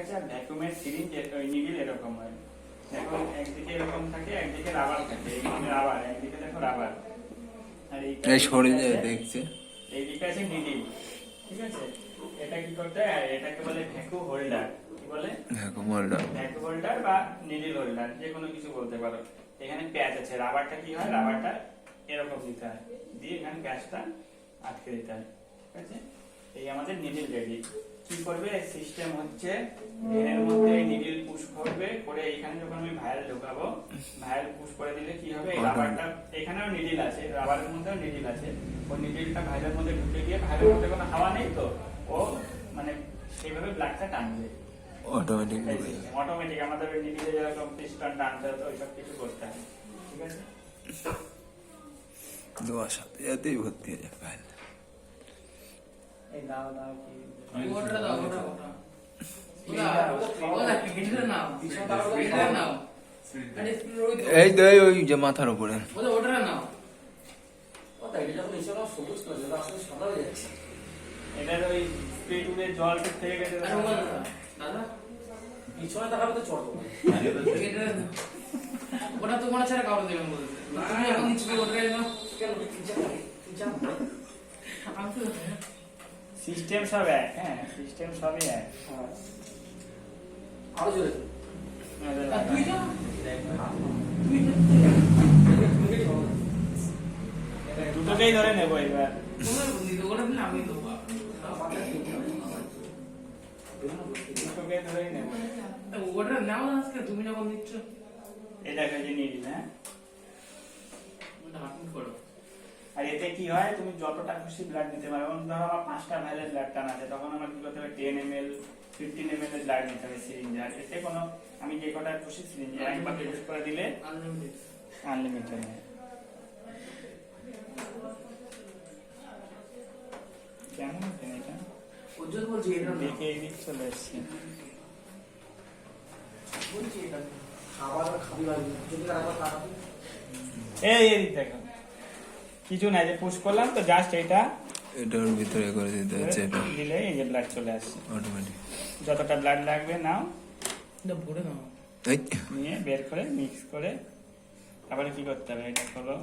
আছে। আর ভ্যাকুয়ামের সিরিঞ্জ ওই নিডল এরকম হয়, দেখো একদিকে এরকম থাকে, একদিকে রাবার থাকে, এইখানে রাবার, একদিকে দেখো রাবার, আর এই সরে যায় দেখছে। এইদিকে আছে নিডল, ঠিক আছে। এটা কি করতে হয়, এটাকে বলে ভ্যাকুয়াম হোল্ডার। কি বলে? Vacuum holder. ভ্যাকুয়াম হোল্ডার বা নিডল হোল্ডার, যে কোনো কিছু বলতে পারো। এখানে প্যাচ আছে, রাবারটা কি হয়, রাবারটা এরকম দিতে হয়, দিয়ে এখানে প্যাচটা আটকে দিতে হয়, ঠিক আছে। এই আমাদের নিডল রেডি। কি করবে সিস্টেম হচ্ছে, এর মধ্যে নিডল পুশ করবে, করে এখানে যখন আমি ভাইরাল ঢোকাবো, ভাইরাল পুশ করে দিলে কি হবে, এই রাবারটা, এখানেও নিডল আছে, রাবারের মধ্যেও নিডল আছে, ওই নিডলটা ভাইরালের মধ্যে ঢুকে গিয়ে, ভাইরালের মধ্যে কোনো হাওয়া নেই তো, ও মানে সেইভাবে ব্লাডটা টানবে অটোমেটিক। অটোমেটিক। আমাদের ওই নিডলে যেরকম পিস্টন টানতে হতো, ওইসব কিছু করতে হয়, ঠিক আছে। দোয়া সাথে যাতেই ভর্তি হয়ে যাবে। এই দাও দাও কি ওটা দাও, ওটা ওটা ওটা পিছনে নাও, পিছনে নাও। আরে এই তো ওই যে মাথার উপরে ওটা ওটা নাও। ওটা এটা যখন এসে আমার সবুজ কালার, যেটা আসলে সাদা হয়ে যাচ্ছে। এটার ওই স্পিড উড়ে জল থেকে গেছে। আরে ওটা দাদা পিছনে তাকাবে তো চড়বো। এটা ওটা তোমার ছাড়া কাউকে দেবেন বলতে। তুমি এখন নিচে ওটা নাও। কেন তিন চার আমি তো সিস্টেম সব এক, হ্যাঁ সিস্টেম সবই এক। আরো জোরে। তুই যা দুটোকেই ধরে নেবো এবার। তোমার বন্ধু ওটা না আমি দেবো। দুটোকে ধরেই নেবো। ওটা নাও না আজকে তুমি যখন দিচ্ছ। এটা কাজে নিয়ে দিন, হ্যাঁ। ওটা আপনি করো। আর এতে কি হয়, তুমি যতটা খুশি ব্লাড দিতে পারো। ধরো আমার 5টা ভাইলের ব্লাড টান আছে, তখন আমার কি করতে হবে, 10 ml 15 ml এর ব্লাড নিতে হবে সিরিঞ্জে। আর এতে কোনো, আমি যে কটা খুশি সিরিঞ্জে একবার ইউজ করে দিলে আনলিমিটেড। আনলিমিটেড। কেমন হচ্ছে এটা? ওজন বলছি এটা না। দেখে এই দিক চলে এসছে। বলছি এটা। খাবার খাবি ভাই, যদি আরেকবার তাকাবি। এই দিক দেখো, কিছু নাই, যে পুশ করলাম তো জাস্ট এটা এটার ভিতরে করে দিতে হচ্ছে, এটা দিলে এই যে ব্লাড চলে আসছে। অটোমেটিক। যতটা ব্লাড লাগবে নাও, এটা ভরে নাও। এই নিয়ে বের করে মিক্স করে তারপরে কি করতে হবে, এটা করো